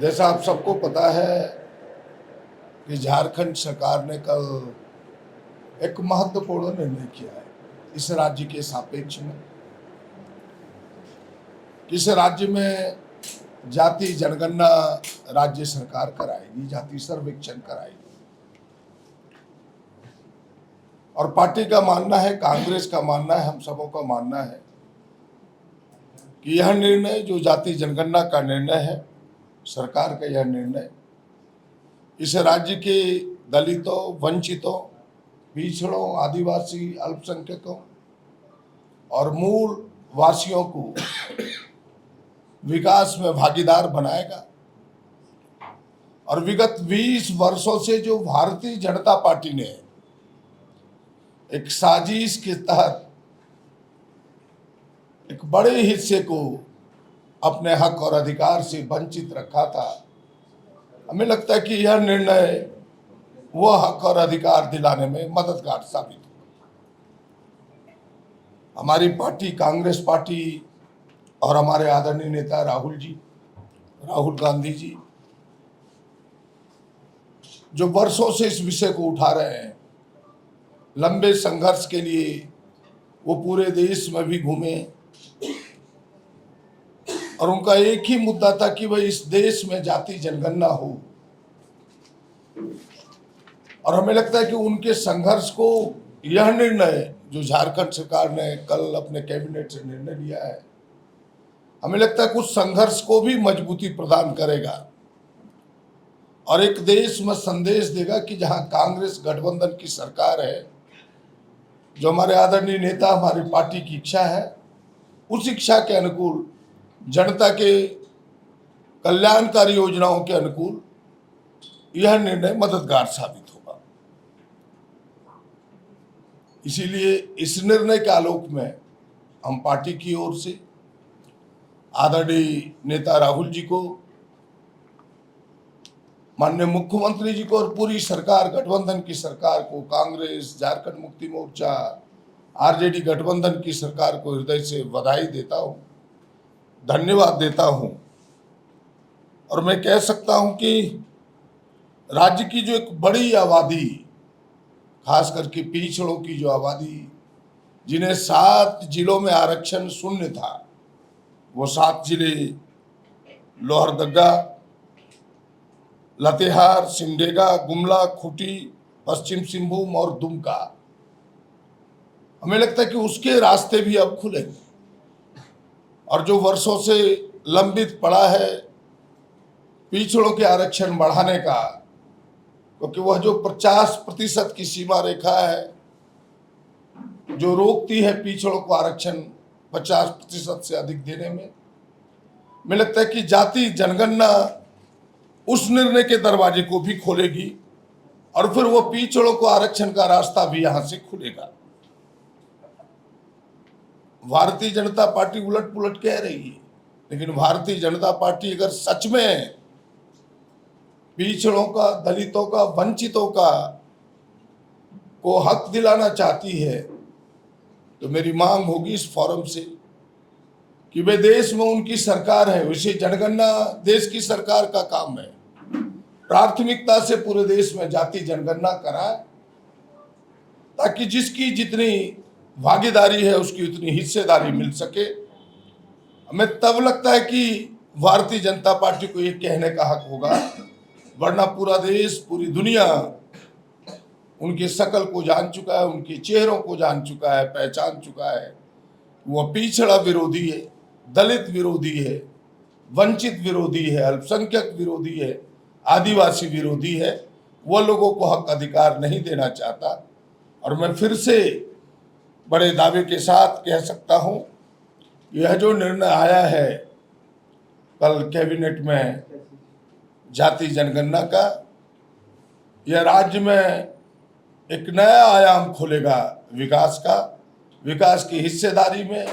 जैसा आप सबको पता है कि झारखंड सरकार ने कल एक महत्वपूर्ण निर्णय किया है इस राज्य के सापेक्ष में। इस राज्य में जाति जनगणना राज्य सरकार कराएगी, जाति सर्वेक्षण कराएगी। और पार्टी का मानना है, कांग्रेस का मानना है, हम सबों का मानना है कि यह निर्णय जो जाति जनगणना का निर्णय है, सरकार का यह निर्णय इस राज्य के दलितों, वंचितों, पिछड़ों, आदिवासी, अल्पसंख्यकों और मूल वासियों को विकास में भागीदार बनाएगा। और विगत 20 वर्षों से जो भारतीय जनता पार्टी ने एक साजिश के तहत एक बड़े हिस्से को अपने हक और अधिकार से वंचित रखा था, हमें लगता है कि यह निर्णय वह हक और अधिकार दिलाने में मददगार साबित होगा। हमारी पार्टी, कांग्रेस पार्टी और हमारे आदरणीय नेता राहुल गांधी जी, जो वर्षों से इस विषय को उठा रहे हैं, लंबे संघर्ष के लिए वो पूरे देश में भी घूमे और उनका एक ही मुद्दा था कि भाई इस देश में जाति जनगणना हो। और हमें लगता है कि उनके संघर्ष को यह निर्णय जो झारखंड सरकार ने कल अपने कैबिनेट से निर्णय लिया है, हमें लगता है कुछ संघर्ष को भी मजबूती प्रदान करेगा और एक देश में संदेश देगा कि जहां कांग्रेस गठबंधन की सरकार है, जो हमारे आदरणीय नेता, हमारी पार्टी की इच्छा है, उस इच्छा के अनुकूल, जनता के कल्याणकारी योजनाओं के अनुकूल यह निर्णय मददगार साबित होगा। इसीलिए इस निर्णय के आलोक में हम पार्टी की ओर से आदरणीय नेता राहुल जी को, माननीय मुख्यमंत्री जी को और पूरी सरकार, गठबंधन की सरकार को, कांग्रेस, झारखंड मुक्ति मोर्चा, आरजेडी गठबंधन की सरकार को हृदय से बधाई देता हूं, धन्यवाद देता हूं। और मैं कह सकता हूं कि राज्य की जो एक बड़ी आबादी, खास करके पिछड़ों की जो आबादी, जिन्हें 7 जिलों में आरक्षण शून्य था, वो 7 जिले लोहरदगा, लातेहार, सिमडेगा, गुमला, खूंटी, पश्चिम सिंहभूम और दुमका, हमें लगता है कि उसके रास्ते भी अब खुलेंगे। और जो वर्षों से लंबित पड़ा है पिछड़ों के आरक्षण बढ़ाने का, क्योंकि वह जो 50% की सीमा रेखा है जो रोकती है पिछड़ों को आरक्षण 50% से अधिक देने में, मुझे लगता है कि जाति जनगणना उस निर्णय के दरवाजे को भी खोलेगी और फिर वो पिछड़ों को आरक्षण का रास्ता भी यहां से खुलेगा। भारतीय जनता पार्टी उलट पुलट कह रही है, लेकिन भारतीय जनता पार्टी अगर सच में पिछड़ों का, दलितों का, वंचितों का को हक दिलाना चाहती है, तो मेरी मांग होगी इस फोरम से कि वे देश में उनकी सरकार है, उसे जनगणना देश की सरकार का काम है, प्राथमिकता से पूरे देश में जाति जनगणना कराए, ताकि जिसकी जितनी भागीदारी है उसकी उतनी हिस्सेदारी मिल सके। हमें तब लगता है कि भारतीय जनता पार्टी को ये कहने का हक होगा, वरना पूरा देश, पूरी दुनिया उनके शकल को जान चुका है, उनके चेहरों को जान चुका है, पहचान चुका है। वह पिछड़ा विरोधी है, दलित विरोधी है, वंचित विरोधी है, अल्पसंख्यक विरोधी है, आदिवासी विरोधी है। वह लोगों को हक अधिकार नहीं देना चाहता। और मैं फिर से बड़े दावे के साथ कह सकता हूं, यह जो निर्णय आया है कल कैबिनेट में जाति जनगणना का, यह राज्य में एक नया आयाम खोलेगा विकास का, विकास की हिस्सेदारी में,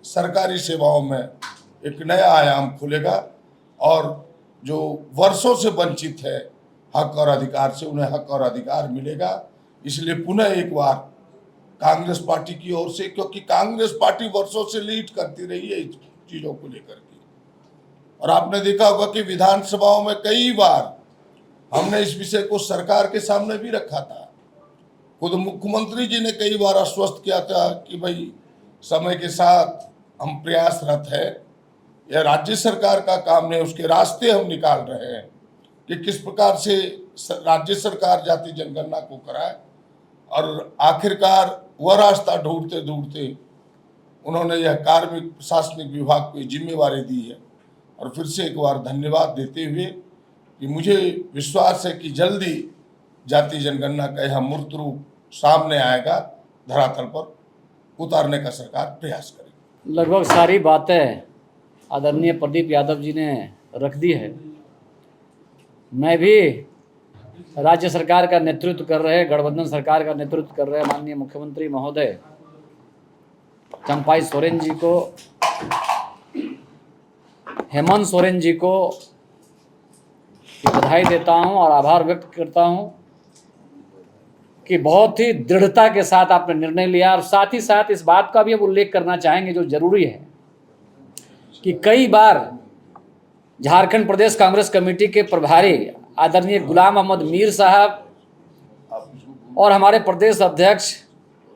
सरकारी सेवाओं में एक नया आयाम खुलेगा और जो वर्षों से वंचित है हक और अधिकार से, उन्हें हक और अधिकार मिलेगा। इसलिए पुनः एक बार कांग्रेस पार्टी की ओर से, क्योंकि कांग्रेस पार्टी वर्षों से लीड करती रही है इस चीजों को लेकर के, और आपने देखा होगा कि विधानसभाओं में कई बार हमने इस विषय को सरकार के सामने भी रखा था। खुद मुख्यमंत्री जी ने कई बार आश्वस्त किया था कि भाई समय के साथ हम प्रयासरत है, यह राज्य सरकार का काम नहीं, उसके रास्ते हम निकाल रहे हैं कि किस प्रकार से राज्य सरकार जाति जनगणना को कराए। और आखिरकार वह रास्ता ढूंढते ढूंढते उन्होंने यह कार्मिक प्रशासनिक विभाग को जिम्मेवारी दी है। और फिर से एक बार धन्यवाद देते हुए कि मुझे विश्वास है कि जल्दी जाति जनगणना का यह मूर्त रूप सामने आएगा, धरातल पर उतारने का सरकार प्रयास करेगी। लगभग सारी बातें आदरणीय प्रदीप यादव जी ने रख दी है। मैं भी राज्य सरकार का नेतृत्व कर रहे, गठबंधन सरकार का नेतृत्व कर रहे माननीय मुख्यमंत्री महोदय चंपाई सोरेन जी को, हेमंत सोरेन जी को बधाई देता हूं और आभार व्यक्त करता हूं कि बहुत ही दृढ़ता के साथ आपने निर्णय लिया। और साथ ही साथ इस बात का भी अब उल्लेख करना चाहेंगे जो जरूरी है कि कई बार झारखंड प्रदेश कांग्रेस कमेटी के प्रभारी आदरणीय गुलाम अहमद मीर साहब और हमारे प्रदेश अध्यक्ष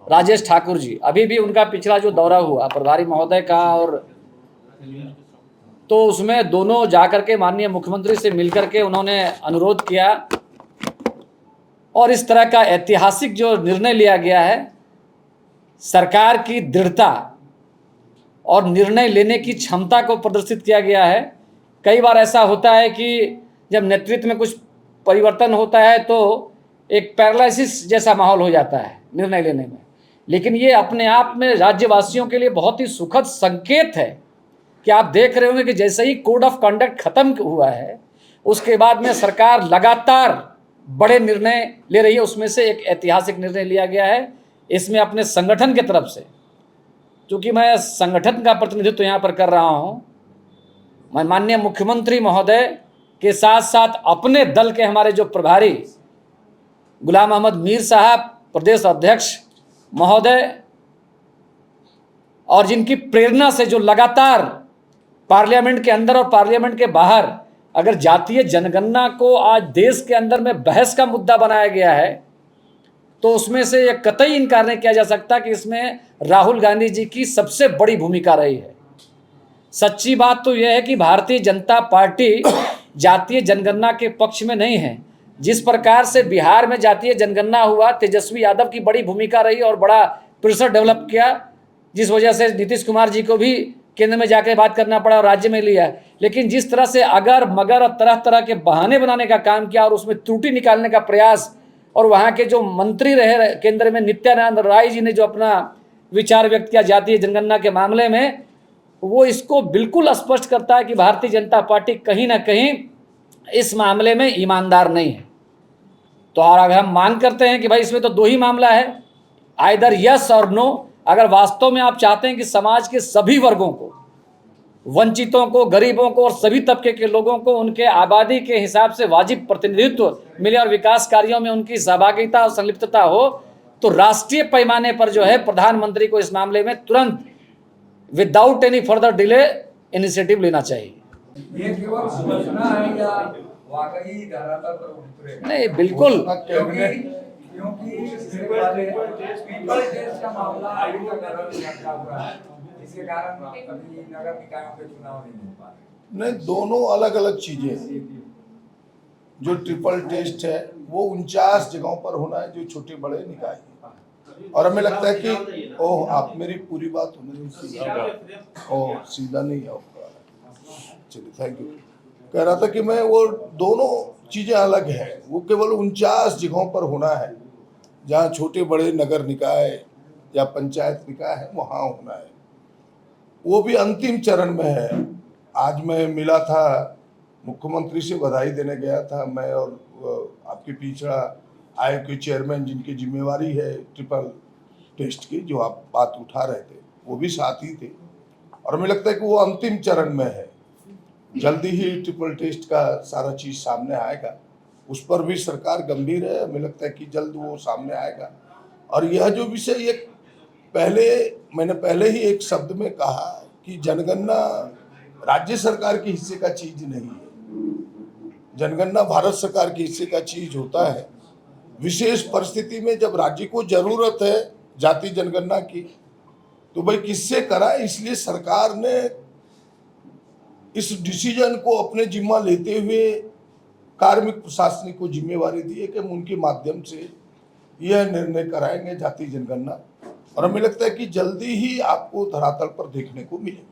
राजेश ठाकुर जी, अभी भी उनका पिछला जो दौरा हुआ प्रभारी महोदय का, और तो उसमें दोनों जाकर के माननीय मुख्यमंत्री से मिलकर के उन्होंने अनुरोध किया और इस तरह का ऐतिहासिक जो निर्णय लिया गया है, सरकार की दृढ़ता और निर्णय लेने की क्षमता को प्रदर्शित किया गया है। कई बार ऐसा होता है कि जब नेतृत्व में कुछ परिवर्तन होता है तो एक पैरालिसिस जैसा माहौल हो जाता है निर्णय लेने में, लेकिन ये अपने आप में राज्यवासियों के लिए बहुत ही सुखद संकेत है कि आप देख रहे होंगे कि जैसे ही कोड ऑफ कंडक्ट खत्म हुआ है उसके बाद में सरकार लगातार बड़े निर्णय ले रही है। उसमें से एक ऐतिहासिक निर्णय लिया गया है। इसमें अपने संगठन के तरफ से, क्योंकि मैं संगठन का प्रतिनिधित्व यहाँ पर कर रहा हूँ, मैं माननीय मुख्यमंत्री महोदय के साथ साथ अपने दल के हमारे जो प्रभारी गुलाम अहमद मीर साहब, प्रदेश अध्यक्ष महोदय, और जिनकी प्रेरणा से जो लगातार पार्लियामेंट के अंदर और पार्लियामेंट के बाहर अगर जातीय जनगणना को आज देश के अंदर में बहस का मुद्दा बनाया गया है तो उसमें से यह कतई इनकार नहीं किया जा सकता कि इसमें राहुल गांधी जी की सबसे बड़ी भूमिका रही है। सच्ची बात तो यह है कि भारतीय जनता पार्टी जातीय जनगणना के पक्ष में नहीं है। जिस प्रकार से बिहार में जातीय जनगणना हुआ, तेजस्वी यादव की बड़ी भूमिका रही और बड़ा प्रेशर डेवलप किया, जिस वजह से नीतीश कुमार जी को भी केंद्र में जाकर बात करना पड़ा और राज्य में लिया। लेकिन जिस तरह से अगर मगर और तरह तरह के बहाने बनाने का काम किया और उसमें त्रुटि निकालने का प्रयास, और वहाँ के जो मंत्री रहे केंद्र में नित्यानंद राय जी ने जो अपना विचार व्यक्त किया जातीय जनगणना के मामले में, वो इसको बिल्कुल स्पष्ट करता है कि भारतीय जनता पार्टी कहीं ना कहीं इस मामले में ईमानदार नहीं है। तो और अगर हम मांग करते हैं कि भाई इसमें तो दो ही मामला है, आइदर यस और नो। अगर वास्तव में आप चाहते हैं कि समाज के सभी वर्गों को, वंचितों को, गरीबों को और सभी तबके के लोगों को उनके आबादी के हिसाब से वाजिब प्रतिनिधित्व मिले और विकास कार्यों में उनकी सहभागिता और संलिप्तता हो, तो राष्ट्रीय पैमाने पर जो है प्रधानमंत्री को इस मामले में तुरंत without any further delay initiative लेना चाहिए। ये केवल सूचना है या वाकई धरातल पर उतरेगा? नहीं, बिल्कुल, क्योंकि पीपल टेस्ट का मामला अभी तक लटका हुआ है, इसके कारण अभी नगर निकायों के चुनाव नहीं हो पा रहे। नहीं, दोनों अलग अलग चीजें हैं। जो ट्रिपल टेस्ट है वो 49 जगहों पर होना है जो छोटे बड़े निकाय हैं। और हमें लगता है कि ओह, आप मेरी पूरी बात होने सीधा नहीं है। चलिए, थैंक यू। कह रहा था कि मैं वो दोनों चीजें अलग है। वो केवल 49 जगहों पर होना है जहाँ छोटे बड़े नगर निकाय या पंचायत निकाय है, वहाँ होना है। वो भी अंतिम चरण में है। आज मैं मिला था, मुख्यमंत्री से बधाई देने गया था मैं, और आपके पिछड़ा आयोग के चेयरमैन जिनकी जिम्मेवारी है ट्रिपल टेस्ट की, जो आप बात उठा रहे थे, वो भी साथ ही थे। और हमें लगता है कि वो अंतिम चरण में है। जल्दी ही ट्रिपल टेस्ट का सारा चीज सामने आएगा। उस पर भी सरकार गंभीर है। हमें लगता है कि जल्द वो सामने आएगा। और यह जो विषय, मैंने पहले ही एक शब्द में कहा कि जनगणना राज्य सरकार के हिस्से का चीज नहीं है। जनगणना भारत सरकार के हिस्से का चीज होता है। विशेष परिस्थिति में जब राज्य को जरूरत है जाति जनगणना की, तो भाई किससे कराए, इसलिए सरकार ने इस डिसीजन को अपने जिम्मा लेते हुए कार्मिक प्रशासनिक को जिम्मेवारी दी है कि हम उनके माध्यम से यह निर्णय कराएंगे जाति जनगणना, और हमें लगता है कि जल्दी ही आपको धरातल पर देखने को मिलेगा।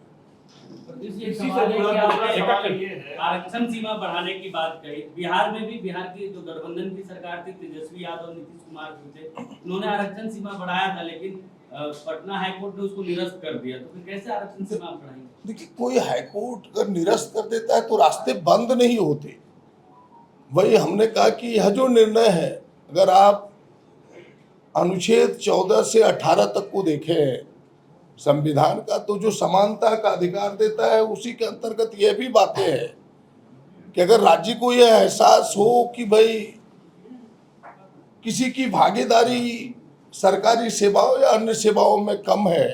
आरक्षण सीमा बढ़ाने की बात कही, बिहार में भी बिहार की जो गठबंधन की सरकार थी, तेजस्वी यादव नीतीश कुमार थे, उन्होंने आरक्षण सीमा बढ़ाया था, लेकिन पटना हाईकोर्ट ने उसको निरस्त कर दिया। तो फिर कैसे आरक्षण सीमा बढ़ाएंगे? देखिए, कोई हाईकोर्ट अगर निरस्त कर देता है तो रास्ते बंद नहीं होते। वही हमने कहा कि यह जो निर्णय है, अगर आप अनुच्छेद 14 से 18 तक को देखें संविधान का, तो जो समानता का अधिकार देता है उसी के अंतर्गत यह भी बातें हैं कि अगर राज्य को यह एहसास हो कि भाई किसी की भागीदारी सरकारी सेवाओं या अन्य सेवाओं में कम है,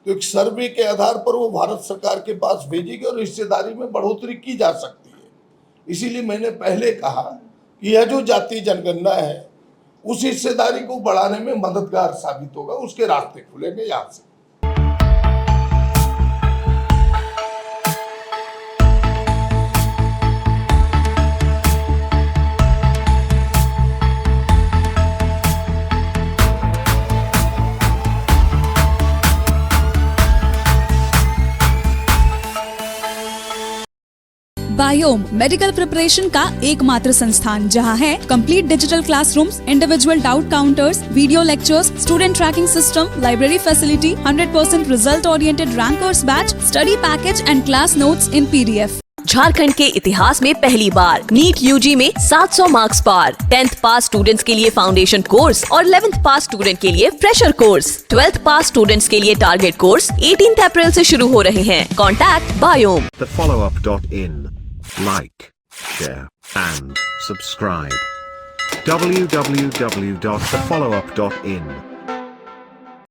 तो एक सर्वे के आधार पर वो भारत सरकार के पास भेजेगी और हिस्सेदारी में बढ़ोतरी की जा सकती है। इसीलिए मैंने पहले कहा कि यह जो जातीय जनगणना है उस हिस्सेदारी को बढ़ाने में मददगार साबित होगा, उसके रास्ते खुलेंगे यहाँ से। बायोम मेडिकल प्रिपरेशन का एकमात्र संस्थान, जहां है complete digital classrooms, individual doubt counters, video lectures, student tracking system, library facility, 100% result oriented rankers batch, study package and class notes in PDF। Jharkhand के इतिहास में पहली बार नीट UG में 700 मार्क्स पार। 10th पास स्टूडेंट्स के लिए फाउंडेशन कोर्स और 11th पास student के लिए फ्रेशर कोर्स। 12th पास स्टूडेंट्स के लिए टारगेट कोर्स 18 अप्रैल से शुरू हो रहे हैं। Contact biome. thefollowup.in. Like, share and subscribe. www.thefollowup.in